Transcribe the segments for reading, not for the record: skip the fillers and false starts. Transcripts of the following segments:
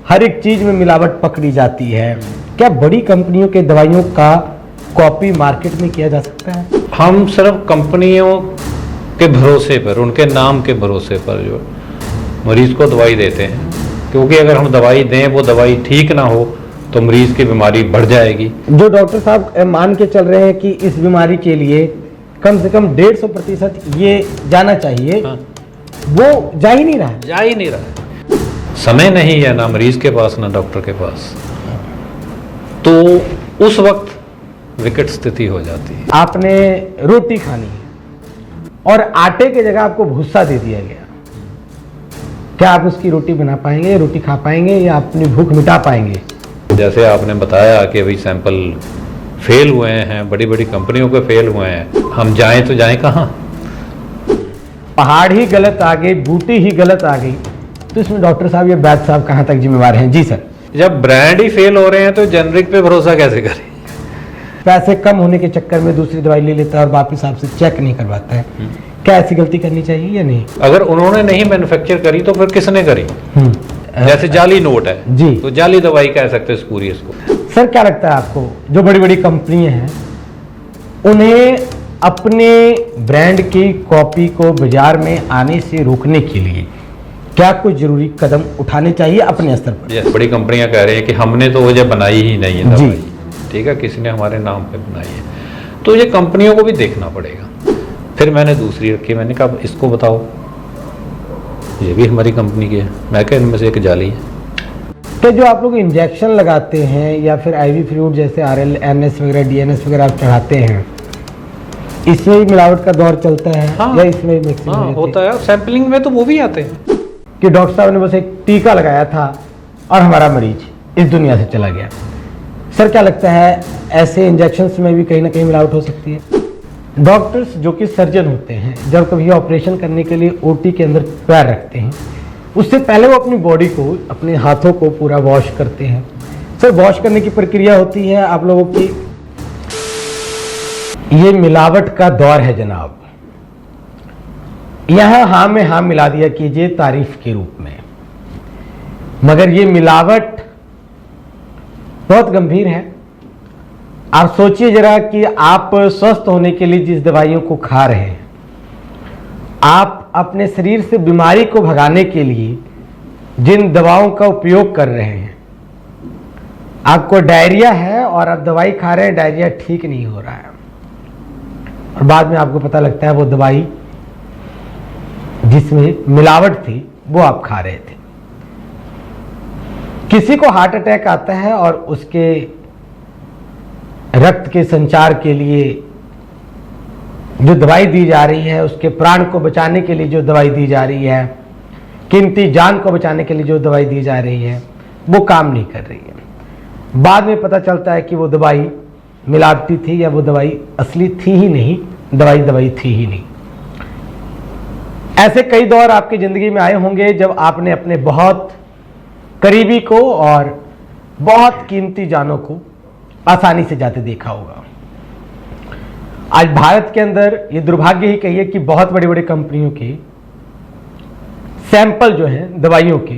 हर एक चीज में मिलावट पकड़ी जाती है। क्या बड़ी कंपनियों के दवाइयों का कॉपी मार्केट में किया जा सकता है? हम सिर्फ कंपनियों के भरोसे पर, उनके नाम के भरोसे पर जो मरीज को दवाई देते हैं, क्योंकि अगर हम दवाई दें वो दवाई ठीक ना हो तो मरीज की बीमारी बढ़ जाएगी। जो डॉक्टर साहब मान के चल रहे हैं कि इस बीमारी के लिए कम से कम 150% ये जाना चाहिए, हाँ। वो जा ही नहीं रहा है। जा ही नहीं रहा है, समय नहीं है ना मरीज के पास ना डॉक्टर के पास, तो उस वक्त विकट स्थिति हो जाती है। आपने रोटी खानी है और आटे की जगह आपको भूसा दे दिया गया, क्या आप उसकी रोटी बना पाएंगे, रोटी खा पाएंगे या अपनी भूख मिटा पाएंगे? जैसे आपने बताया कि अभी सैंपल फेल हुए हैं, बड़ी बड़ी कंपनियों के फेल हुए हैं, हम जाएं तो जाएं कहाँ? पहाड़ ही गलत आ गई, बूटी ही गलत आ गई, तो इसमें डॉक्टर साहब या वैद्य साहब कहाँ तक जिम्मेवार हैं? जी सर। जब ब्रांड ही फेल हो रहे हैं तो जेनरिक पे भरोसा कैसे करें? पैसे कम होने के चक्कर में दूसरी दवाई ले लेता है और वापिस आपसे चेक नहीं करवाता है, क्या ऐसी गलती करनी चाहिए या नहीं? अगर उन्होंने नहीं मैन्युफैक्चर करी तो फिर किसने करी? जैसे जाली नोट है जी, तो जाली दवाई कह सकते हैं पूरी इसको। सर क्या लगता है आपको, जो बड़ी बड़ी कंपनियां हैं उन्हें अपने ब्रांड की कॉपी को बाजार में आने से रोकने के लिए क्या कुछ जरूरी कदम उठाने चाहिए अपने स्तर पर? yes, बड़ी कंपनियां कह रही हैं कि हमने तो वजह बनाई ही नहीं है जी। दवाई, ठीक है, किसी ने हमारे नाम पे बनाई है, तो ये कंपनियों को भी देखना पड़ेगा। फिर मैंने दूसरी रखी, मैंने कहा इसको बताओ, ये भी हमारी कंपनी की है, मैं क्या इनमें से एक जाली है। तो जो आप लोग इंजेक्शन लगाते हैं या फिर आईवी फ्लूइड जैसे RNS वगैरह DNS वगैरह आप चढ़ाते हैं, इसमें भी मिलावट का दौर चलता है? हाँ, या इसमें मिक्सिंग हाँ होता है, सैंपलिंग में तो वो भी आते हैं कि डॉक्टर साहब ने बस एक टीका लगाया था और हमारा मरीज इस दुनिया से चला गया। सर क्या लगता है ऐसे इंजेक्शन्स में भी कहीं ना कहीं मिलावट हो सकती है? डॉक्टर्स जो कि सर्जन होते हैं, जब कभी ऑपरेशन करने के लिए OT के अंदर पैर रखते हैं, उससे पहले वो अपनी बॉडी को, अपने हाथों को पूरा वॉश करते हैं। सर वॉश करने की प्रक्रिया होती है आप लोगों की, ये मिलावट का दौर है जनाब। यहां हाँ में हाँ मिला दिया कीजिए तारीफ के रूप में, मगर ये मिलावट बहुत गंभीर है। आप सोचिए जरा कि आप स्वस्थ होने के लिए जिस दवाइयों को खा रहे हैं, आप अपने शरीर से बीमारी को भगाने के लिए जिन दवाओं का उपयोग कर रहे हैं, आपको डायरिया है और आप दवाई खा रहे हैं, डायरिया ठीक नहीं हो रहा है, और बाद में आपको पता लगता है वो दवाई जिसमें मिलावट थी वो आप खा रहे थे। किसी को हार्ट अटैक आता है और उसके रक्त के संचार के लिए जो दवाई दी जा रही है, उसके प्राण को बचाने के लिए जो दवाई दी जा रही है, कीमती जान को बचाने के लिए जो दवाई दी जा रही है, वो काम नहीं कर रही है। बाद में पता चलता है कि वो दवाई मिलावटी थी या वो दवाई असली थी ही नहीं, दवाई थी ही नहीं। ऐसे कई दौर आपकी जिंदगी में आए होंगे जब आपने अपने बहुत करीबी को और बहुत कीमती जानों को आसानी से जाते देखा होगा। आज भारत के अंदर ये दुर्भाग्य ही कहिए कि बहुत बड़ी बड़ी कंपनियों के सैंपल जो हैं दवाइयों के,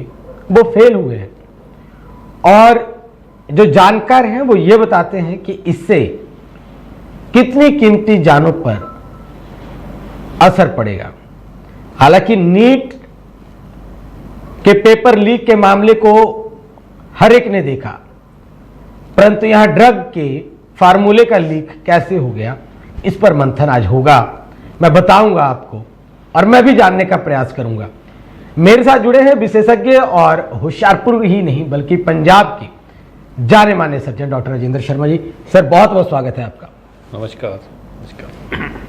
वो फेल हुए हैं, और जो जानकार हैं वो ये बताते हैं कि इससे कितनी कीमती जानों पर असर पड़ेगा। हालांकि नीट के पेपर लीक के मामले को हर एक ने देखा, परंतु यहां ड्रग के फार्मूले का लीक कैसे हो गया, इस पर मंथन आज होगा। मैं बताऊंगा आपको और मैं भी जानने का प्रयास करूंगा। मेरे साथ जुड़े हैं विशेषज्ञ और होशियारपुर ही नहीं बल्कि पंजाब के जाने माने surgeon doctor Rajendra Sharma ji. Sir बहुत बहुत स्वागत है आपका। नमस्कार। नमस्कार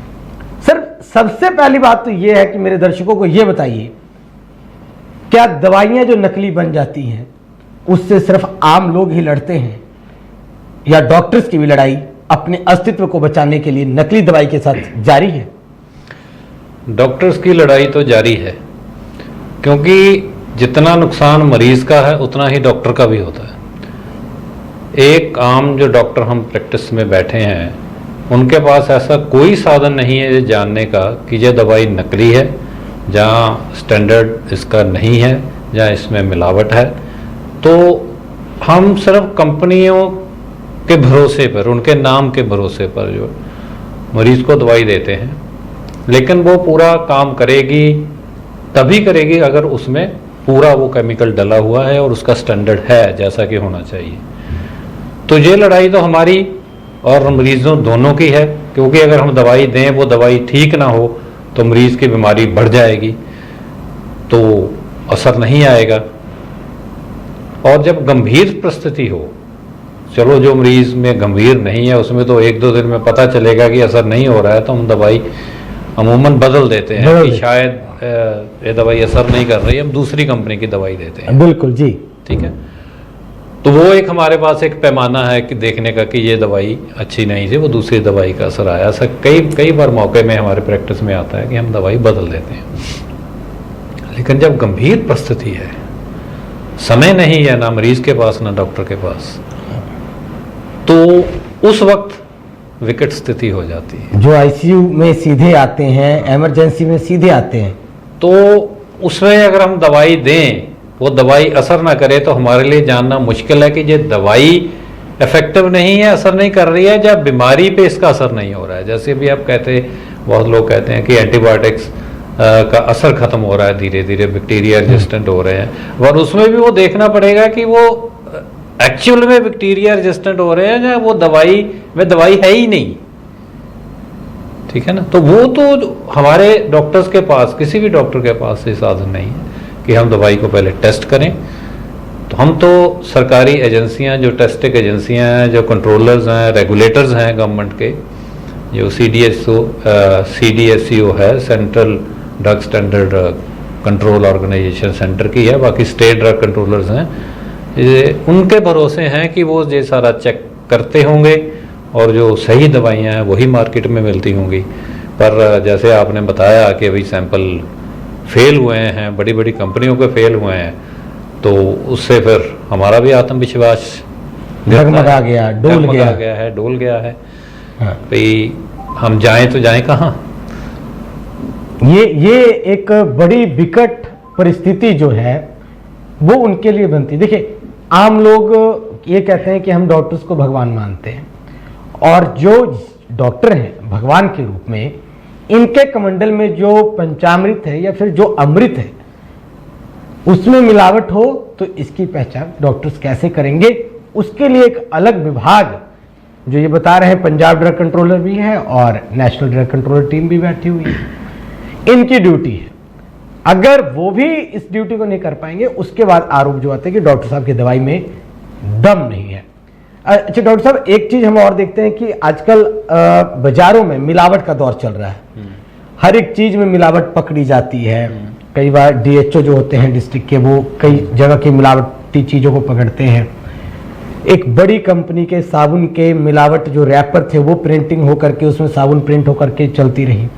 सर, सबसे पहली बात तो यह है कि मेरे दर्शकों को यह बताइए, क्या दवाइयां जो नकली बन जाती हैं उससे सिर्फ आम लोग ही लड़ते हैं, या डॉक्टर्स की भी लड़ाई अपने अस्तित्व को बचाने के लिए नकली दवाई के साथ जारी है? डॉक्टर्स की लड़ाई तो जारी है, क्योंकि जितना नुकसान मरीज का है उतना ही डॉक्टर का भी होता है। एक आम जो डॉक्टर हम प्रैक्टिस में बैठे हैं, उनके पास ऐसा कोई साधन नहीं है ये जानने का कि ये दवाई नकली है, जहाँ स्टैंडर्ड इसका नहीं है, जहाँ इसमें मिलावट है, तो हम सिर्फ कंपनियों के भरोसे पर, उनके नाम के भरोसे पर जो मरीज को दवाई देते हैं, लेकिन वो पूरा काम करेगी तभी करेगी अगर उसमें पूरा वो केमिकल डला हुआ है और उसका स्टैंडर्ड है जैसा कि होना चाहिए। तो ये लड़ाई तो हमारी और मरीजों दोनों की है, क्योंकि अगर हम दवाई दें, वो दवाई ठीक ना हो तो मरीज की बीमारी बढ़ जाएगी, तो असर नहीं आएगा। और जब गंभीर परिस्थिति हो, चलो जो मरीज में गंभीर नहीं है उसमें तो 1-2 दिन में पता चलेगा कि असर नहीं हो रहा है, तो हम दवाई अमूमन बदल देते हैं कि शायद ये दवाई असर नहीं कर रही, हम दूसरी कंपनी की दवाई देते हैं। बिल्कुल जी, ठीक है। तो वो एक हमारे पास एक पैमाना है कि देखने का कि ये दवाई अच्छी नहीं थी, वो दूसरी दवाई का असर आया। सर कई बार मौके में हमारे प्रैक्टिस में आता है कि हम दवाई बदल देते हैं। लेकिन जब गंभीर परिस्थिति है, समय नहीं है ना मरीज के पास ना डॉक्टर के पास, तो उस वक्त विकट स्थिति हो जाती है। जो आईसीयू में सीधे आते हैं, इमरजेंसी में सीधे आते हैं, तो उसमें अगर हम दवाई दें, वो दवाई असर ना करे, तो हमारे लिए जानना मुश्किल है कि ये दवाई इफेक्टिव नहीं है, असर नहीं कर रही है, जब बीमारी पे इसका असर नहीं हो रहा है। जैसे भी आप कहते, बहुत लोग कहते हैं कि एंटीबायोटिक्स का असर खत्म हो रहा है, धीरे धीरे बैक्टीरिया रेजिस्टेंट हो रहे हैं, और उसमें भी वो देखना पड़ेगा कि वो एक्चुअल में बैक्टीरिया रेजिस्टेंट हो रहे हैं या वो दवाई में दवाई है ही नहीं। ठीक है ना। तो वो तो हमारे डॉक्टर्स के पास, किसी भी डॉक्टर के पास ये साधन नहीं है कि हम दवाई को पहले टेस्ट करें। तो हम तो सरकारी एजेंसियां, जो टेस्टिंग एजेंसियां हैं, जो कंट्रोलर्स हैं, रेगुलेटर्स हैं गवर्नमेंट के, जो CDSCO है, central drug standard control organisation centre की है, बाकी स्टेट ड्रग कंट्रोलर्स हैं, उनके भरोसे हैं कि वो ये सारा चेक करते होंगे और जो सही दवाइयाँ हैं वही मार्केट में मिलती होंगी। पर जैसे आपने बताया कि अभी सैंपल फेल हुए हैं, बड़ी बड़ी कंपनियों के फेल हुए हैं, तो उससे फिर हमारा भी आत्मविश्वास डगमगा गया, डोल गया है। हाँ। भाई हम जाएं तो जाएं कहाँ। ये एक बड़ी विकट परिस्थिति जो है वो उनके लिए बनती है। देखिए, आम लोग ये कहते हैं कि हम डॉक्टर्स को भगवान मानते हैं, और जो डॉक्टर हैं भगवान के रूप में, इनके कमंडल में जो पंचामृत है या फिर जो अमृत है उसमें मिलावट हो तो इसकी पहचान डॉक्टर्स कैसे करेंगे। उसके लिए एक अलग विभाग, जो ये बता रहे हैं, पंजाब ड्रग कंट्रोलर भी है और नेशनल ड्रग कंट्रोलर टीम भी बैठी हुई है, इनकी ड्यूटी है। अगर वो भी इस ड्यूटी को नहीं कर पाएंगे, उसके बाद आरोप जो आते हैं कि डॉक्टर साहब की दवाई में दम नहीं है। अच्छा डॉक्टर साहब, एक चीज हम और देखते हैं कि आजकल बाजारों में मिलावट का दौर चल रहा है। हर एक चीज में मिलावट पकड़ी जाती है। कई बार DHO जो होते हैं डिस्ट्रिक्ट के, वो कई जगह की मिलावटी चीजों को पकड़ते हैं। एक बड़ी कंपनी के साबुन के मिलावट जो रैपर थे वो प्रिंटिंग होकर के, उसमें साबुन प्रिंट होकर के चलती रही।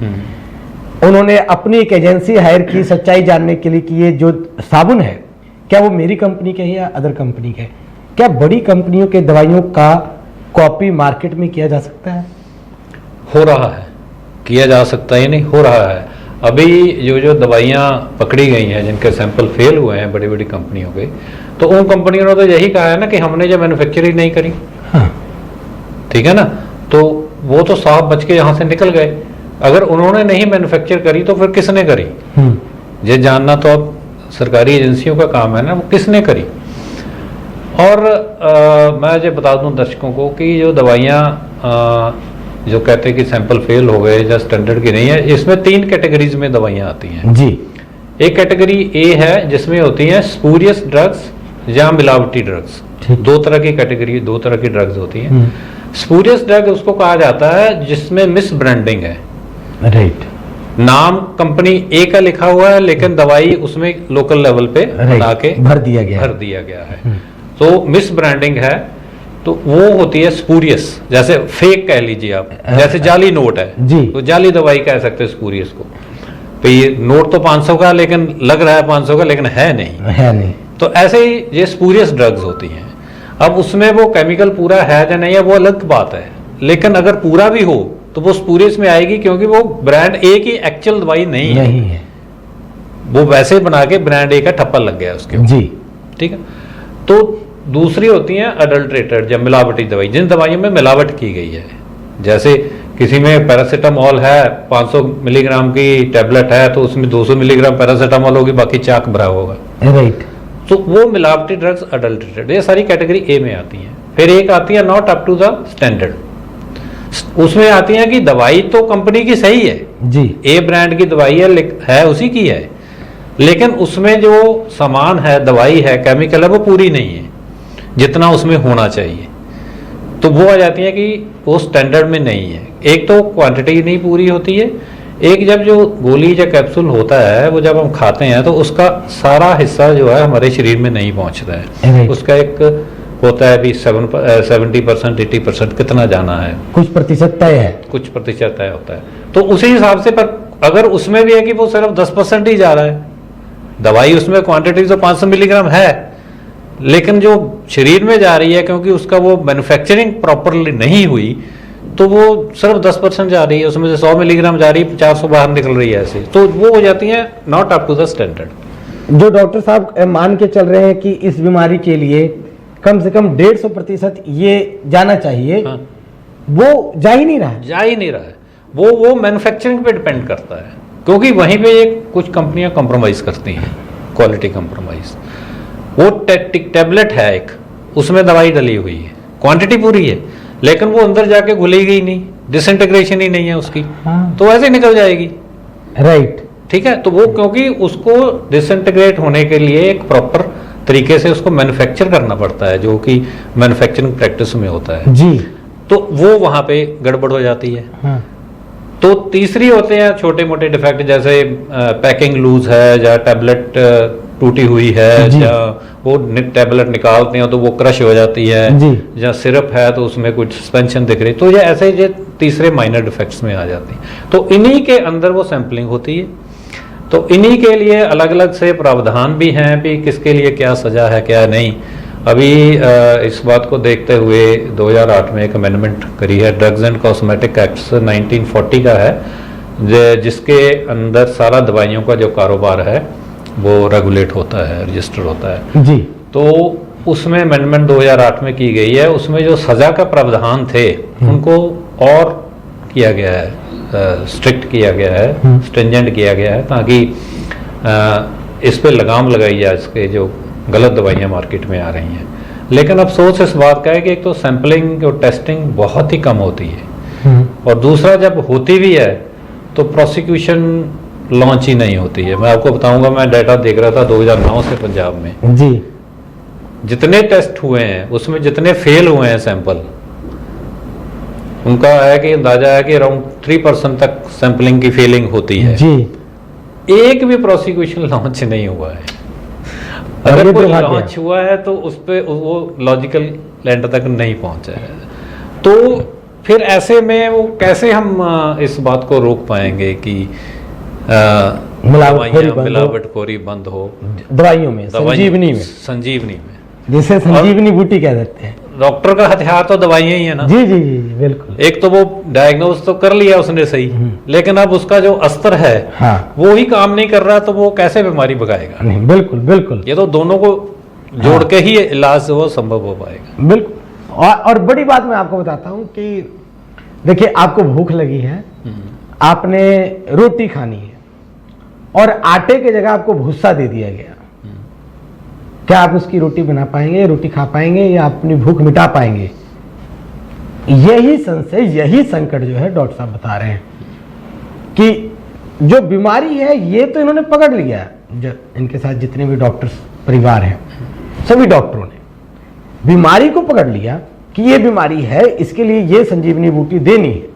उन्होंने अपनी एक एजेंसी हायर की सच्चाई जानने के लिए कि ये जो साबुन है क्या वो मेरी कंपनी के है या अदर कंपनी के। क्या बड़ी कंपनियों के दवाइयों का कॉपी मार्केट में किया जा सकता है? हो रहा है, किया जा सकता है, नहीं हो रहा है। अभी जो दवाइयाँ पकड़ी गई हैं, जिनके सैंपल फेल हुए हैं बड़ी बड़ी कंपनियों के, तो उन कंपनियों ने तो यही कहा है ना कि हमने जो मैन्युफैक्चरिंग नहीं करी। हाँ। ठीक है ना। तो वो तो साफ बच के यहाँ से निकल गए। अगर उन्होंने नहीं मैन्युफैक्चर करी तो फिर किसने करी, ये जानना तो अब सरकारी एजेंसियों का काम है ना, वो किसने करी। और मैं ये बता दूं दर्शकों को कि जो दवाइयाँ जो कहते हैं कि सैंपल फेल हो गए या स्टैंडर्ड की नहीं है, इसमें 3 कैटेगरीज में दवाइयाँ आती हैं जी। एक कैटेगरी ए है जिसमें होती हैं स्पूरियस ड्रग्स या मिलावटी ड्रग्स। 2 तरह की कैटेगरी, 2 तरह की ड्रग्स होती हैं। स्पूरियस ड्रग उसको कहा जाता है जिसमें मिस ब्रांडिंग है। राइट। नाम कंपनी ए का लिखा हुआ है लेकिन दवाई उसमें लोकल लेवल पे बना के भर दिया गया है। तो मिस ब्रांडिंग है, तो वो होती है स्पूरियस, जैसे फेक कह लीजिए आप, जैसे जाली नोट है जी, तो जाली दवाई कह सकते हैं स्पूरियस को। तो ये नोट तो 500 का लेकिन लग रहा है 500 का लेकिन है नहीं। तो ऐसे ही ये स्पूरियस ड्रग्स होती हैं। अब उसमें वो केमिकल पूरा है या नहीं है वो अलग बात है, लेकिन अगर पूरा भी हो तो वो स्पूरियस में आएगी, क्योंकि वो ब्रांड ए की एक्चुअल दवाई नहीं है। वो वैसे बना के ब्रांड ए का ठप्पा लग गया उसके जी। ठीक है। तो दूसरी होती हैं अडल्ट्रेटेड या मिलावटी दवाई, जिन दवाइयों में मिलावट की गई है। जैसे किसी में पैरासीटामोल है, 500 मिलीग्राम की टैबलेट है, तो उसमें 200 मिलीग्राम पैरासीटामोल होगी, बाकी चाक भरा होगा। राइट। तो वो मिलावटी ड्रग्स अडल्ट्रेटेड, ये सारी कैटेगरी ए में आती हैं। फिर एक आती है not up to the standard, उसमें आती है कि दवाई तो कंपनी की सही है जी, ए ब्रांड की दवाई है उसी की है, लेकिन उसमें जो सामान है, दवाई है, केमिकल है, वो पूरी नहीं है जितना उसमें होना चाहिए। तो वो आ जाती है कि वो स्टैंडर्ड में नहीं है। एक तो क्वांटिटी नहीं पूरी होती है, एक जब जो गोली या कैप्सूल होता है वो जब हम खाते हैं तो उसका सारा हिस्सा जो है हमारे शरीर में नहीं पहुंचता है। उसका एक होता है भी 70% 80% कितना जाना है, कुछ प्रतिशत तय है, कुछ प्रतिशत तय होता है। तो उसी हिसाब से, पर अगर उसमें भी है कि वो सिर्फ 10% ही जा रहा है, दवाई उसमें क्वांटिटी तो 500 मिलीग्राम है, लेकिन जो शरीर में जा रही है क्योंकि उसका वो मैन्युफैक्चरिंग प्रॉपरली नहीं हुई, तो वो सिर्फ 10% जा रही है, उसमें से 100 मिलीग्राम जा रही है, 400 बाहर निकल रही है, ऐसे तो वो हो जाती है not up to the standard. जो डॉक्टर साहब मान के चल रहे हैं कि इस बीमारी के लिए कम से कम 150% ये जाना चाहिए, हाँ। वो जा ही नहीं रहा है। जा ही नहीं रहा है, वो मैन्युफैक्चरिंग पे डिपेंड करता है, क्योंकि वहीं पे कुछ कंपनियां कंप्रोमाइज करती हैं, क्वालिटी कंप्रोमाइज। वो टैबलेट है एक, उसमें दवाई डली हुई है, क्वांटिटी पूरी है, लेकिन वो अंदर जाके घुलेगी नहीं, डिसइंटीग्रेशन ही नहीं है उसकी, हाँ। तो ऐसे निकल जाएगी। राइट। ठीक है, तो वो क्योंकि उसको डिसइंटीग्रेट होने के लिए एक प्रॉपर तरीके से उसको मैन्युफैक्चर करना पड़ता है, जो कि मैन्युफैक्चरिंग प्रैक्टिस में होता है जी, तो वो वहां पे गड़बड़ हो जाती है। हाँ। तो तीसरी होते हैं छोटे मोटे डिफेक्ट, जैसे पैकिंग लूज है, या टैबलेट टूटी हुई है, जी। या वो टैबलेट निकालते हैं तो वो क्रश हो जाती है, जी। या सिरप है तो उसमें कुछ सस्पेंशन दिख रही, तो ये ऐसे ये तीसरे माइनर डिफेक्ट्स में आ जाती है। तो इन्हीं के अंदर वो सैंपलिंग होती है। तो इन्हीं के लिए अलग अलग से प्रावधान भी हैं भी किसके लिए क्या सजा है क्या नहीं। अभी इस बात को देखते हुए 2008 में एक अमेंडमेंट करी है, ड्रग्स एंड कॉस्मेटिक एक्ट 1940 का है, जिसके अंदर सारा दवाइयों का जो कारोबार है वो रेगुलेट होता है, रजिस्टर होता है जी। तो उसमें अमेंडमेंट 2008 में की गई है। उसमें जो सजा का प्रावधान थे उनको और किया गया है, स्ट्रिक्ट किया गया है, स्ट्रिंजेंट किया गया है, ताकि इस पे लगाम लगाई जाए, इसके जो गलत दवाइयाँ मार्केट में आ रही हैं। लेकिन अफसोस इस बात का है कि एक तो सैंपलिंग और टेस्टिंग बहुत ही कम होती है, और दूसरा जब होती भी है तो प्रोसिक्यूशन लॉन्च ही नहीं होती है। मैं आपको बताऊंगा, मैं डाटा देख रहा था 2009 से पंजाब में जी, जितने टेस्ट हुए हैं उसमें जितने फेल हुए हैं सैंपल, उनका है कि अंदाजा है कि अराउंड 3% तक सैंपलिंग की फेलिंग होती है जी। एक भी प्रोसिक्यूशन लॉन्च नहीं हुआ है। और अगर ये कोई दुर्भाग्य है। लॉन्च हुआ है तो उस पे वो लॉजिकल लैंड तक नहीं पहुंचा है। तो फिर ऐसे में वो कैसे हम इस बात को रोक पाएंगे कि मिलावटखोरी बंद हो दवाइयों में, संजीवनी में, संजीवनी में, जिसे संजीवनी बूटी कह देते हैं। डॉक्टर का हथियार तो दवाइयां ही है ना। जी जी जी जी, बिल्कुल। एक तो वो डायग्नोज तो कर लिया उसने सही, लेकिन अब उसका जो अस्त्र है हाँ, वो ही काम नहीं कर रहा, तो वो कैसे बीमारी भगाएगा। नहीं, बिल्कुल बिल्कुल, ये तो दोनों को जोड़ के ही इलाज वो संभव हो पाएगा। बिल्कुल। और बड़ी बात मैं आपको बताता हूँ कि देखिए, आपको भूख लगी है, आपने रोटी खानी है, और आटे की जगह आपको भूसा दे दिया गया, क्या आप उसकी रोटी बना पाएंगे, रोटी खा पाएंगे, या अपनी भूख मिटा पाएंगे? यही संशय, यही संकट जो है डॉक्टर साहब बता रहे हैं कि जो बीमारी है ये तो इन्होंने पकड़ लिया। इनके साथ जितने भी डॉक्टर्स परिवार हैं, सभी डॉक्टरों ने बीमारी को पकड़ लिया कि ये बीमारी है, इसके लिए ये संजीवनी बूटी देनी है।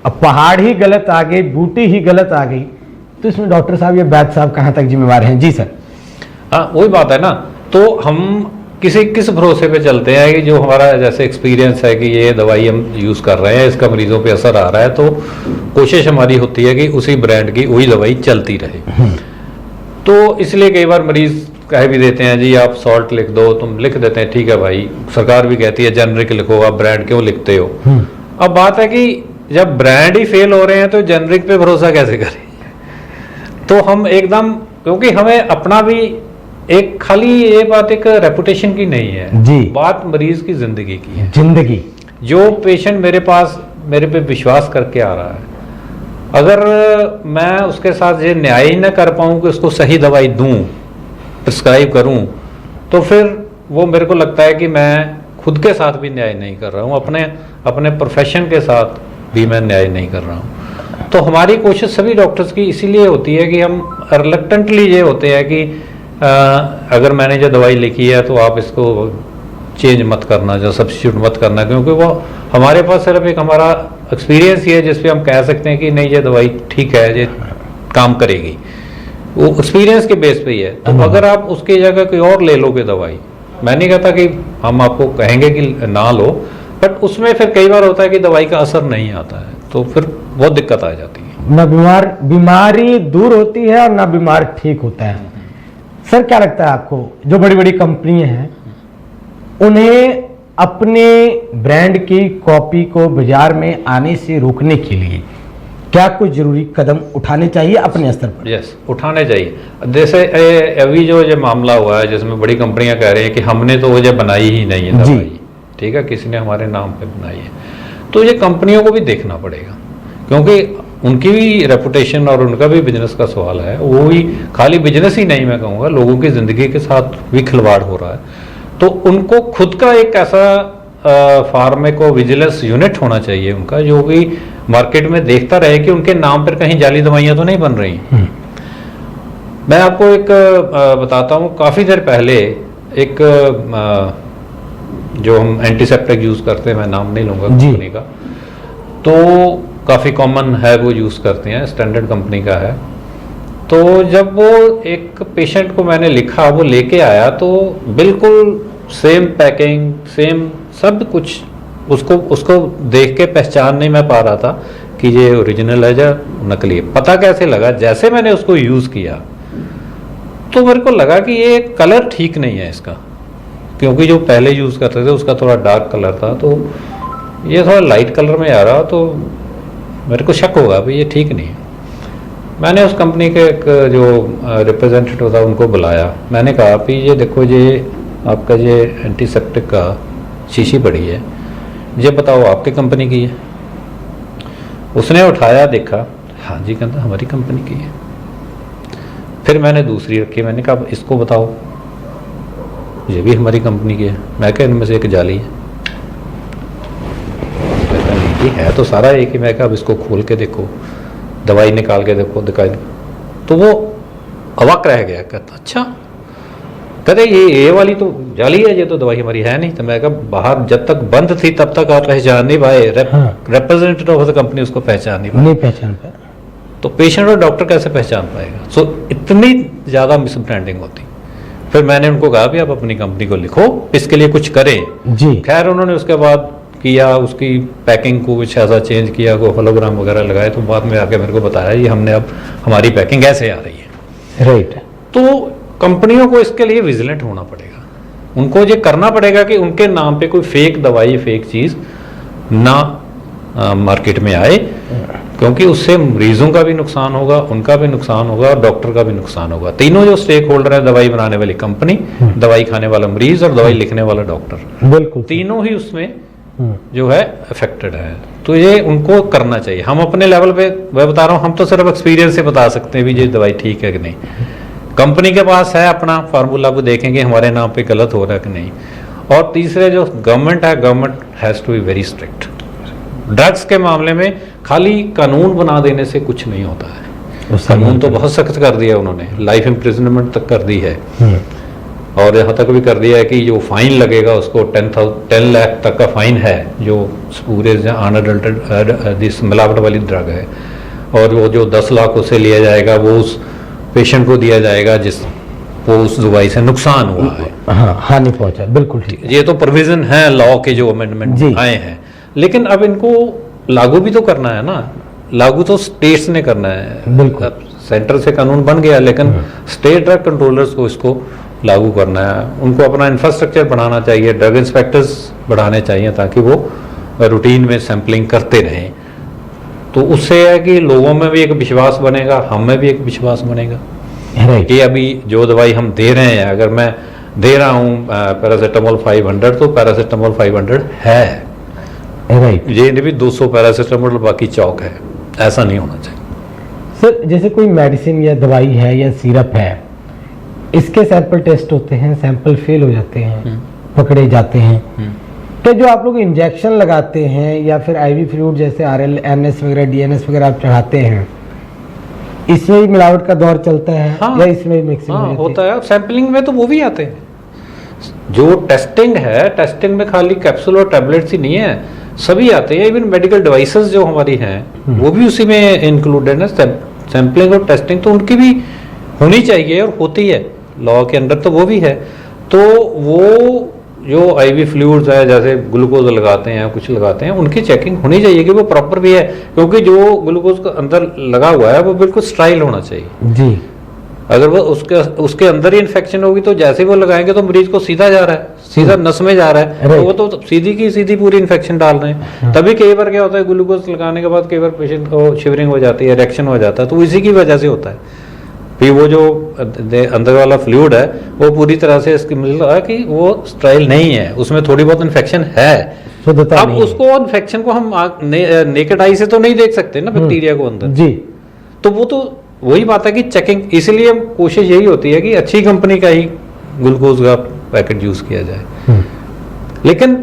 अब पहाड़ ही गलत आ गई, बूटी ही गलत आ गई, तो इसमें डॉक्टर साहब, ये वैद्य साहब कहाँ तक जिम्मेवार हैं? जी सर। हाँ, वही बात है ना। तो हम किस भरोसे पे चलते हैं कि जो हमारा जैसे एक्सपीरियंस है कि ये दवाई हम यूज कर रहे हैं, इसका मरीजों पे असर आ रहा है, तो कोशिश हमारी होती है कि उसी ब्रांड की वही दवाई चलती रहे। तो इसलिए कई बार मरीज कह भी देते हैं, जी आप सॉल्ट लिख दो, तुम लिख देते हैं, ठीक है भाई, सरकार भी कहती है जेनरिक लिखो, आप ब्रांड क्यों लिखते हो। अब बात है कि जब ब्रांड ही फेल हो रहे हैं तो जेनरिक पे भरोसा कैसे करें। तो हम एकदम, क्योंकि हमें अपना भी एक खाली ये बात एक रेपुटेशन की नहीं है जी। बात मरीज की जिंदगी की है। जिंदगी, जो पेशेंट मेरे पास मेरे पे विश्वास करके आ रहा है, अगर मैं उसके साथ ये न्याय ही ना कर पाऊँ कि उसको सही दवाई दूँ, प्रिस्क्राइब करूँ, तो फिर वो मेरे को लगता है कि मैं खुद के साथ भी न्याय नहीं कर रहा हूँ, अपने प्रोफेशन के साथ भी मैं न्याय नहीं कर रहा हूँ। तो हमारी कोशिश सभी डॉक्टर्स की इसीलिए होती है कि हम रिलक्टेंटली ये होते हैं कि अगर मैंने जो दवाई लिखी है तो आप इसको चेंज मत करना, जो सब्स्टिट्यूट मत करना, क्योंकि वो हमारे पास सिर्फ एक हमारा एक्सपीरियंस ही है जिस पे हम कह सकते हैं कि नहीं ये दवाई ठीक है, ये काम करेगी, वो एक्सपीरियंस के बेस पे ही है। तो अगर आप उसकी जगह कोई और ले लोगे दवाई, मैं नहीं कहता कि हम आपको कहेंगे कि ना लो, बट उसमें फिर कई बार होता है कि दवाई का असर नहीं आता है, तो फिर बहुत दिक्कत आ जाती है। ना बीमारी दूर होती है और ना बीमार ठीक होता है। सर क्या लगता है आपको, जो बड़ी बड़ी कंपनियां हैं उन्हें अपने ब्रांड की कॉपी को बाजार में आने से रोकने के लिए क्या कुछ जरूरी कदम उठाने चाहिए अपने स्तर पर? यस, उठाने चाहिए। जैसे अभी जो ये मामला हुआ है जिसमें बड़ी कंपनियां कह रही हैं कि हमने तो वो बनाई ही नहीं है दवाई, ठीक है, किसी ने हमारे नाम पे बनाई है, तो ये कंपनियों को भी देखना पड़ेगा, क्योंकि उनकी भी रेपुटेशन और उनका भी बिजनेस का सवाल है। वो भी खाली बिजनेस ही नहीं, मैं कहूँगा लोगों की ज़िंदगी के साथ भी खिलवाड़ हो रहा है। तो उनको खुद का एक ऐसा फार्मेको विजिलेंस यूनिट होना चाहिए उनका, जो भी मार्केट में देखता रहे कि उनके नाम पर कहीं जाली दवाइयाँ तो नहीं बन रही। मैं आपको एक बताता हूँ, काफ़ी देर पहले एक जो हम एंटीसेप्टिक यूज़ करते हैं, मैं नाम नहीं लूँगा कंपनी का, तो काफ़ी कॉमन है, वो यूज़ करते हैं, स्टैंडर्ड कंपनी का है। तो जब वो एक पेशेंट को मैंने लिखा, वो लेके आया, तो बिल्कुल सेम पैकिंग, सेम सब कुछ, उसको देख के पहचान नहीं मैं पा रहा था कि ये ओरिजिनल है या नकली है। पता कैसे लगा, जैसे मैंने उसको यूज़ किया तो मेरे को लगा कि ये कलर ठीक नहीं है इसका, क्योंकि जो पहले यूज़ करते थे उसका थोड़ा डार्क कलर था, तो ये थोड़ा लाइट कलर में आ रहा, तो मेरे को शक होगा भाई ये ठीक नहीं है। मैंने उस कंपनी के एक जो रिप्रेजेंटेटिव था उनको बुलाया, मैंने कहा कि ये देखो, ये आपका ये एंटीसेप्टिक का शीशी पड़ी है, ये बताओ आपकी कंपनी की है? उसने उठाया, देखा, हाँ जी, कहता हमारी कंपनी की है। फिर मैंने दूसरी रखी, मैंने कहा इसको बताओ, ये भी हमारी कंपनी की है। मैं कहा इनमें से एक जाली है। कहता नहीं, है तो सारा एक ही। मैं कहा अब इसको खोल के देखो, दवाई निकाल के देखो, दिखाई। तो वो अवाक रह गया, कहता अच्छा, कहते ये वाली तो जाली है, ये तो दवाई हमारी है नहीं। तो मैं कहा बाहर जब तक बंद थी तब तक आप पहचान नहीं पाए, रिप्रेजेंटेटिव ऑफ द कंपनी उसको पहचान नहीं पाए, तो पेशेंट और डॉक्टर कैसे पहचान पाएगा? सो इतनी ज़्यादा मिसब्रांडिंग होती। फिर मैंने उनको कहा भी आप अपनी कंपनी को लिखो, इसके लिए कुछ करें जी। खैर उन्होंने उसके बाद किया, उसकी पैकिंग को कुछ ऐसा चेंज किया, को होलोग्राम वगैरह लगाए, तो बाद में आके मेरे को बताया ये हमने अब हमारी पैकिंग ऐसे आ रही है। राइट। तो कंपनियों को इसके लिए विजिलेंट होना पड़ेगा, उनको ये करना पड़ेगा कि उनके नाम पे कोई फेक दवाई, फेक चीज़ ना मार्केट में आए, क्योंकि उससे मरीजों का भी नुकसान होगा, उनका भी नुकसान होगा और डॉक्टर का भी नुकसान होगा। तीनों जो स्टेक होल्डर है, दवाई बनाने वाली कंपनी, दवाई खाने वाला मरीज और दवाई लिखने वाला डॉक्टर, बिल्कुल तीनों ही उसमें जो है अफेक्टेड है। तो ये उनको करना चाहिए। हम अपने लेवल पे, मैं बता रहा हूँ, हम तो सिर्फ एक्सपीरियंस से बता सकते हैं भी ये दवाई ठीक है कि नहीं। कंपनी के पास है अपना फार्मूला, वो देखेंगे हमारे नाम पे गलत हो रहा है कि नहीं। और तीसरे जो गवर्नमेंट है, government has to be very strict. Drugs के मामले में खाली कानून बना देने से कुछ नहीं होता है। कानून तो बहुत सख्त कर दिया उन्होंने, लाइफ इम्प्रिजनमेंट तक कर दी है, और यहाँ तक भी कर दिया है कि जो फाइन लगेगा उसको 10 लाख तक का फाइन है, जो पूरे अनअडल्टेड मिलावट वाली ड्रग है। और वो जो 10 लाख उसे लिया जाएगा वो उस पेशेंट को दिया जाएगा जिसको उस दवाई से नुकसान हुआ है, हाँ, हानि पहुंचा। बिल्कुल ठीक। ये तो प्रोविजन है लॉ के, जो अमेंडमेंट आए हैं, लेकिन अब इनको लागू भी तो करना है ना। लागू तो स्टेट्स ने करना है, बिल्कुल। सेंटर से कानून बन गया, लेकिन स्टेट ड्रग कंट्रोलर्स को इसको लागू करना है। उनको अपना इंफ्रास्ट्रक्चर बढ़ाना चाहिए, ड्रग इंस्पेक्टर्स बढ़ाने चाहिए, ताकि वो रूटीन में सैंपलिंग करते रहें। तो उससे है कि लोगों में भी एक विश्वास बनेगा, हम में भी एक विश्वास बनेगा। Right. कि अभी जो दवाई हम दे रहे हैं, अगर मैं दे रहा हूँ पैरासीटामोल 500 तो पैरासीटामोल 500 है, राइट। ये नहीं भी 200 पैरासीटामोल बाकी चौक है, ऐसा नहीं होना चाहिए। सर जैसे कोई मेडिसिन या दवाई है या सिरप है, इसके सैंपल टेस्ट होते हैं, सैंपल फेल हो जाते हैं, पकड़े जाते हैं, तो जो आप लोग इंजेक्शन लगाते हैं या फिर आईवी फ्लूइड जैसे RNS वगैरह DNS वगैरह आप चढ़ाते हैं, इसमें भी मिलावट का दौर चलता है? हाँ, या इसमें भी मिक्सिंग हाँ, होता है। सैंपलिंग में तो वो भी आते हैं। जो टेस्टिंग है, टेस्टिंग में खाली कैप्सूल और टैबलेट्स ही नहीं है, सभी आते हैं। इवन मेडिकल डिवाइसेस जो हमारी हैं वो भी उसी में इंक्लूडेड है। सैंपलिंग और टेस्टिंग तो उनकी भी होनी चाहिए और होती है, लॉ के अंदर तो वो भी है। तो वो जो आईवी फ्लूइड्स है, जैसे ग्लूकोज लगाते हैं, कुछ लगाते हैं, उनकी चेकिंग होनी चाहिए कि वो प्रॉपर भी है, क्योंकि जो ग्लूकोज का अंदर लगा हुआ है वो बिल्कुल स्टराइल होना चाहिए जी। अगर वो उसके अंदर ही इन्फेक्शन होगी तो जैसे ही वो लगाएंगे तो मरीज को सीधा जा रहा है, सीधा नस में जा रहा है, तो वो तो सीधी की सीधी पूरी इन्फेक्शन डाल रहे हैं। तभी कई बार क्या होता है, ग्लूकोज लगाने के बाद कई बार पेशेंट को शिवरिंग हो जाती है, रिएक्शन हो जाता है, तो इसी की वजह से होता है। फिर वो जो अंदर वाला फ्लूइड है वो पूरी तरह से इसकी मिल रहा है कि वो स्टराइल नहीं है, उसमें थोड़ी बहुत इन्फेक्शन है। अब उसको इन्फेक्शन को हम नेकेड आई से तो नहीं देख सकते ना, बैक्टीरिया को अंदर जी। तो वो तो वही बात है कि चेकिंग, इसलिए कोशिश यही होती है कि अच्छी कंपनी का ही ग्लूकोज का पैकेट यूज किया जाए, लेकिन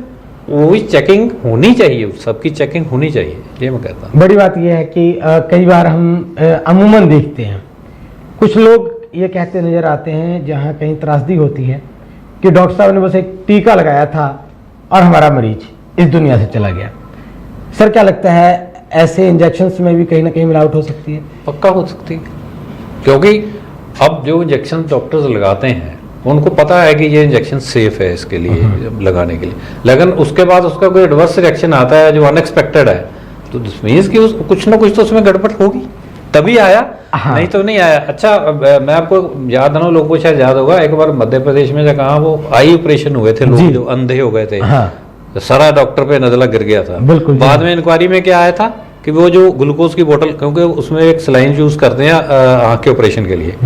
वही चेकिंग होनी चाहिए, सबकी चेकिंग होनी चाहिए, ये मैं कहता हूँ। बड़ी बात यह है कि कई बार हम अमूमन देखते हैं कुछ लोग ये कहते नजर आते हैं, जहाँ कहीं त्रासदी होती है कि डॉक्टर साहब ने बस एक टीका लगाया था और हमारा मरीज इस दुनिया से चला गया। सर क्या लगता है, ऐसे इंजेक्शन्स में भी कहीं ना कहीं मिलावट हो सकती है? पक्का हो सकती है, क्योंकि अब जो इंजेक्शन डॉक्टर्स लगाते हैं उनको पता है कि ये इंजेक्शन सेफ है इसके लिए लगाने के लिए, लेकिन उसके बाद उसका कोई एडवर्स रिएक्शन आता है जो अनएक्सपेक्टेड है, तो दिस मींस कि कुछ ना कुछ तो उसमें गड़बड़ होगी, तभी आया। हाँ। नहीं तो नहीं आया। अच्छा, मैं आपको याद ना, लोगों को शायद याद होगा, एक बार मध्य प्रदेश में कहा वो आई ऑपरेशन हुए थे, लोग जो अंधे हो गए थे। हाँ। सारा डॉक्टर पे नजला गिर गया था। बाद में इंक्वायरी में क्या आया था कि वो जो ग्लूकोज की बोतल, क्योंकि उसमें एक सलाइन यूज करते हैं आंख के ऑपरेशन के लिए,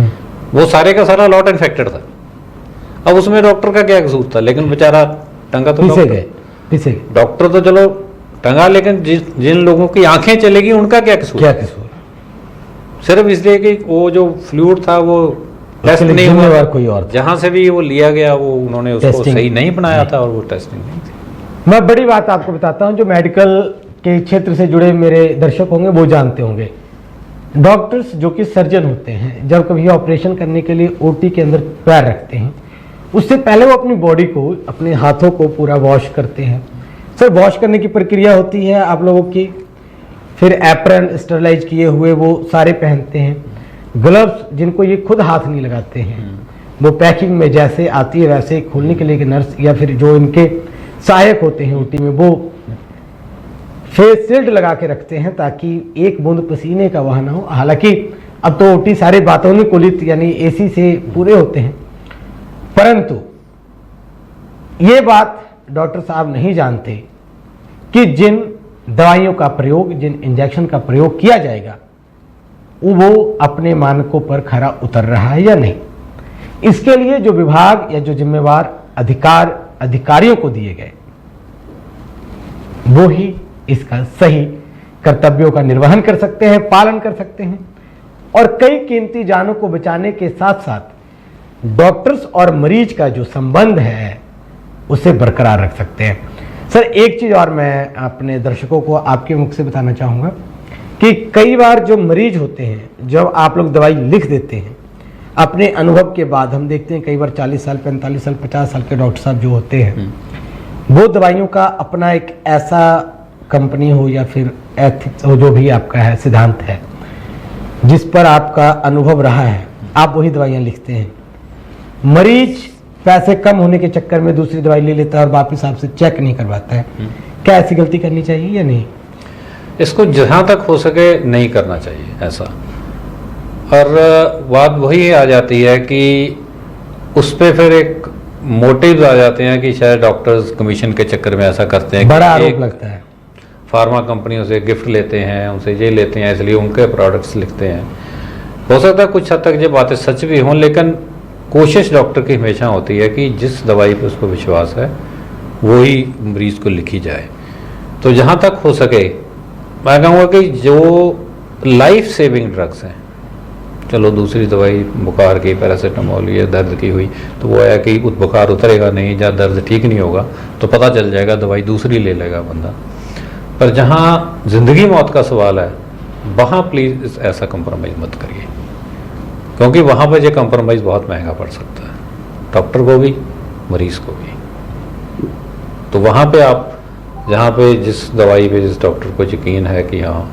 वो सारे का सारा लॉट इन्फेक्टेड था। अब उसमें डॉक्टर का क्या कसूर था, लेकिन बेचारा टंगा तो डॉक्टर तो चलो टंगा, लेकिन जिन लोगों की आंखें चलेगी उनका क्या कसूर? सिर्फ इसलिए कि वो जो फ्लूइड था वो टेस्ट नहीं हुआ, कोई और जहां से भी वो लिया गया वो उन्होंने उसको सही नहीं बनाया था और वो टेस्टिंग नहीं थी। मैं बड़ी बात आपको बताता हूं, जो मेडिकल के क्षेत्र से जुड़े मेरे दर्शक होंगे वो जानते होंगे, डॉक्टर्स जो कि सर्जन होते हैं, जब कभी ऑपरेशन करने के लिए ओटी के अंदर पैर रखते हैं, उससे पहले वो अपनी बॉडी को, अपने हाथों को पूरा वॉश करते हैं। सर वॉश करने की प्रक्रिया होती है आप लोगों की, फिर एप्रन स्टरलाइज किए हुए वो सारे पहनते हैं, ग्लव्स जिनको ये खुद हाथ नहीं लगाते हैं, वो पैकिंग में जैसे आती है वैसे खोलने के लिए नर्स या फिर जो इनके सहायक होते हैं ओटी में, वो फेस शील्ड लगा के रखते हैं ताकि एक बूंद पसीने का वहां ना हो। हालांकि अब तो ओटी सारे वातानुकूलित यानी एसी से पूरे होते हैं, परंतु ये बात डॉक्टर साहब नहीं जानते कि जिन दवाइयों का प्रयोग, जिन इंजेक्शन का प्रयोग किया जाएगा वो अपने मानकों पर खरा उतर रहा है या नहीं। इसके लिए जो विभाग या जो जिम्मेवार अधिकारियों को दिए गए, वो ही इसका सही कर्तव्यों का निर्वहन कर सकते हैं, पालन कर सकते हैं, और कई कीमती जानों को बचाने के साथ साथ डॉक्टर्स और मरीज का जो संबंध है उसे बरकरार रख सकते हैं। सर एक चीज और मैं अपने दर्शकों को आपके मुख से बताना चाहूंगा कि कई बार जो मरीज होते हैं, जब आप लोग दवाई लिख देते हैं, अपने अनुभव के बाद हम देखते हैं कई बार 40 साल 45 साल 50 साल के डॉक्टर साहब जो होते हैं, वो दवाइयों का अपना एक ऐसा कंपनी हो या फिर एथिक्स हो, जो भी आपका है सिद्धांत है, जिस पर आपका अनुभव रहा है, आप वही दवाइयां लिखते हैं। मरीज पैसे कम होने के चक्कर में दूसरी दवाई ले लेता है और वापिस आपसे चेक नहीं करवाता है। क्या ऐसी गलती करनी चाहिए या नहीं? इसको जहां तक हो सके नहीं करना चाहिए ऐसा। और बात वही आ जाती है कि उस पर फिर एक मोटिव आ जाते हैं कि शायद डॉक्टर्स कमीशन के चक्कर में ऐसा करते हैं, बड़ा आरोप लगता है। फार्मा कंपनियों से गिफ्ट लेते हैं, उनसे ये लेते हैं, इसलिए उनके प्रोडक्ट्स लिखते हैं। हो सकता है कुछ हद तक ये बातें सच भी हों, लेकिन कोशिश डॉक्टर की हमेशा होती है कि जिस दवाई पे उसको विश्वास है वो ही मरीज को लिखी जाए। तो जहाँ तक हो सके मैं कहूँगा कि जो लाइफ सेविंग ड्रग्स हैं, चलो दूसरी दवाई बुखार की पैरासीटामोल या दर्द की हुई तो वो है कि बुखार उतरेगा नहीं या दर्द ठीक नहीं होगा तो पता चल जाएगा, दवाई दूसरी ले लेगा बंदा। पर जहाँ ज़िंदगी मौत का सवाल है वहाँ प्लीज़ ऐसा कंप्रोमाइज़ मत करिए, क्योंकि वहाँ पर ये कंप्रोमाइज़ बहुत महंगा पड़ सकता है, डॉक्टर को भी मरीज़ को भी। तो वहाँ पे आप जहाँ पे जिस दवाई पे जिस डॉक्टर को यकीन है कि हाँ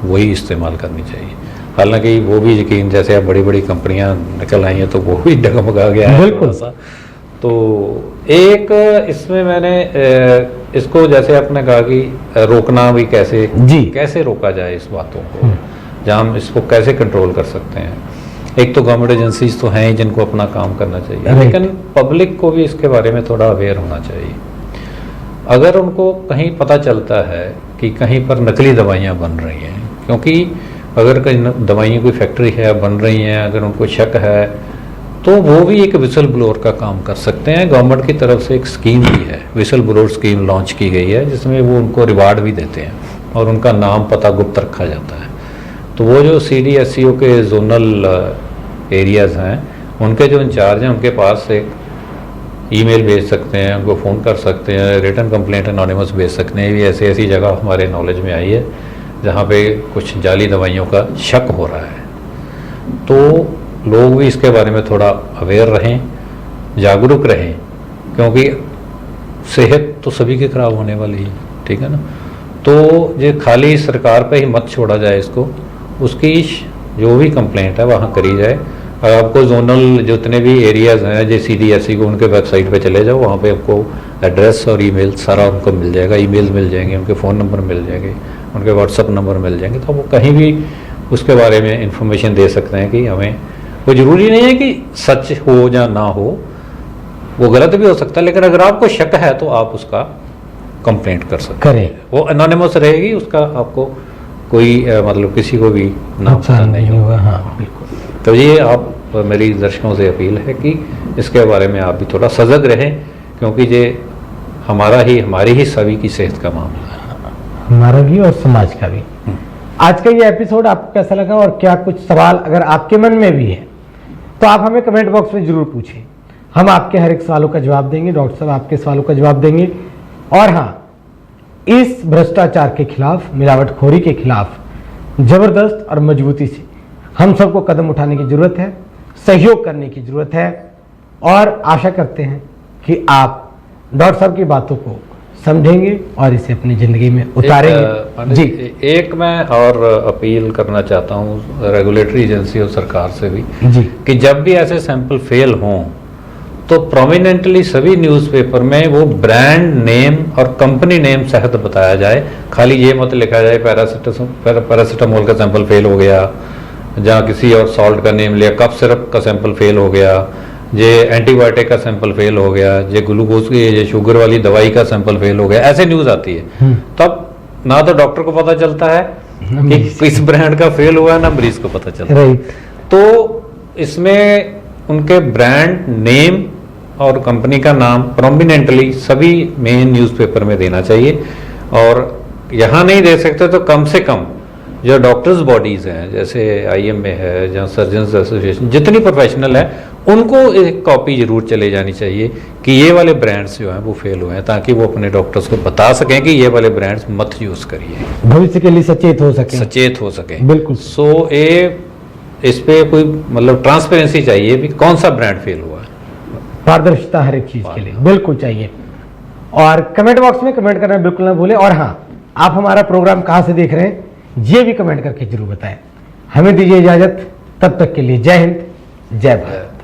वही इस्तेमाल करनी चाहिए। हालांकि वो भी यकीन, जैसे अब बड़ी बड़ी कंपनियां निकल आई हैं तो वो भी डगमगा गया है बिल्कुल थोड़ा सा। तो एक इसमें मैंने इसको जैसे आपने कहा कि रोकना भी कैसे रोका जाए इस बातों को, जहाँ हम इसको कैसे कंट्रोल कर सकते हैं। एक तो गवर्नमेंट एजेंसीज तो हैं जिनको अपना काम करना चाहिए, लेकिन पब्लिक को भी इसके बारे में थोड़ा अवेयर होना चाहिए। अगर उनको कहीं पता चलता है कि कहीं पर नकली दवाइयाँ बन रही हैं, क्योंकि अगर कहीं दवाइयों की फैक्ट्री है बन रही हैं, अगर उनको शक है तो वो भी एक विसल ब्लोअर का काम कर सकते हैं। गवर्नमेंट की तरफ से एक स्कीम भी है, विसल ब्लोअर स्कीम लॉन्च की गई है, जिसमें वो उनको रिवार्ड भी देते हैं और उनका नाम पता गुप्त रखा जाता है। तो वो जो CDSCO के जोनल एरियाज़ हैं उनके जो इंचार्ज हैं उनके पास एक ईमेल भेज सकते हैं, उनको फ़ोन कर सकते हैं, रिटन कंप्लेंट एनोनिमस भेज सकते हैं। ये ऐसी जगह हमारे नॉलेज में आई है जहाँ पे कुछ जाली दवाइयों का शक हो रहा है। तो लोग भी इसके बारे में थोड़ा अवेयर रहें, जागरूक रहें, क्योंकि सेहत तो सभी की खराब होने वाली है, ठीक है ना। तो ये खाली सरकार पे ही मत छोड़ा जाए इसको, उसकी जो भी कंप्लेंट है वहाँ करी जाए। और आपको जोनल जितने भी एरियाज़ हैं जो CDSC को, उनके वेबसाइट पे चले जाओ, वहाँ पे आपको एड्रेस और ईमेल सारा उनको मिल जाएगा, ईमेल मिल जाएंगे, उनके फ़ोन नंबर मिल जाएंगे, उनके व्हाट्सअप नंबर मिल जाएंगे। तो वो कहीं भी उसके बारे में इंफॉर्मेशन दे सकते हैं कि हमें, वो ज़रूरी नहीं है कि सच हो या ना हो, वो गलत भी हो सकता है, लेकिन अगर आपको शक है तो आप उसका कंप्लेंट कर सकते हैं। वो एनोनिमस रहेगी, उसका आपको कोई मतलब किसी को भी नाम पता नहीं होगा। हाँ बिल्कुल। तो ये आप, मेरी दर्शकों से अपील है कि इसके बारे में आप भी थोड़ा सजग रहें, क्योंकि ये हमारी ही सभी की सेहत का मामला है, हमारा भी और समाज का भी। आज का ये एपिसोड आपको कैसा लगा, और क्या कुछ सवाल अगर आपके मन में भी है तो आप हमें कमेंट बॉक्स में जरूर पूछें, हम आपके हर एक सवालों का जवाब देंगे, डॉक्टर साहब आपके सवालों का जवाब देंगे। और हाँ, इस भ्रष्टाचार के खिलाफ, मिलावटखोरी के खिलाफ जबरदस्त और मजबूती से हम सबको कदम उठाने की जरूरत है, सहयोग करने की जरूरत है, और आशा करते हैं कि आप डॉक्टर साहब की बातों को समझेंगे और इसे अपनी जिंदगी में उतारेंगे। जी, एक मैं और अपील करना चाहता हूँ रेगुलेटरी एजेंसी और सरकार से भी जी, कि जब भी ऐसे सैंपल फेल हों तो प्रोमिनेंटली सभी न्यूज़पेपर में वो ब्रांड नेम और कंपनी नेम सहित बताया जाए। खाली ये मत लिखा जाए पैरासीटामोल का सैंपल फेल हो गया, जहाँ किसी और सॉल्ट का नेम लिया, कफ सिरप का सैंपल फेल हो गया, ये एंटीबायोटिक का सैंपल फेल हो गया, ये ग्लूकोज की, ये शुगर वाली दवाई का सैंपल फेल हो गया, ऐसे न्यूज़ आती है। तब ना तो डॉक्टर को पता चलता है कि किस ब्रांड का फेल हुआ है, ना मरीज को पता चलता है। तो इसमें उनके ब्रांड नेम और कंपनी का नाम प्रोमिनेंटली सभी मेन न्यूज़पेपर में देना चाहिए, और यहाँ नहीं दे सकते तो कम से कम जो डॉक्टर्स बॉडीज़ हैं, जैसे IMA है, जहाँ सर्जन्स एसोसिएशन, जितनी प्रोफेशनल है, उनको एक कॉपी जरूर चले जानी चाहिए कि ये वाले ब्रांड्स जो हैं वो फेल हुए हैं, ताकि वो अपने डॉक्टर्स को बता सकें कि ये वाले ब्रांड्स मत यूज़ करिए, भविष्य के लिए सचेत हो सके। बिल्कुल। सो इस पे कोई मतलब ट्रांसपेरेंसी चाहिए भी कौन सा ब्रांड फेल हुआ है, पारदर्शिता हर एक चीज के लिए बिल्कुल चाहिए। और कमेंट बॉक्स में कमेंट करना बिल्कुल ना भूलें। और हाँ, आप हमारा प्रोग्राम कहाँ से देख रहे हैं ये भी कमेंट करके जरूर बताएं। हमें दीजिए इजाजत, तब तक के लिए जय हिंद, जय भारत।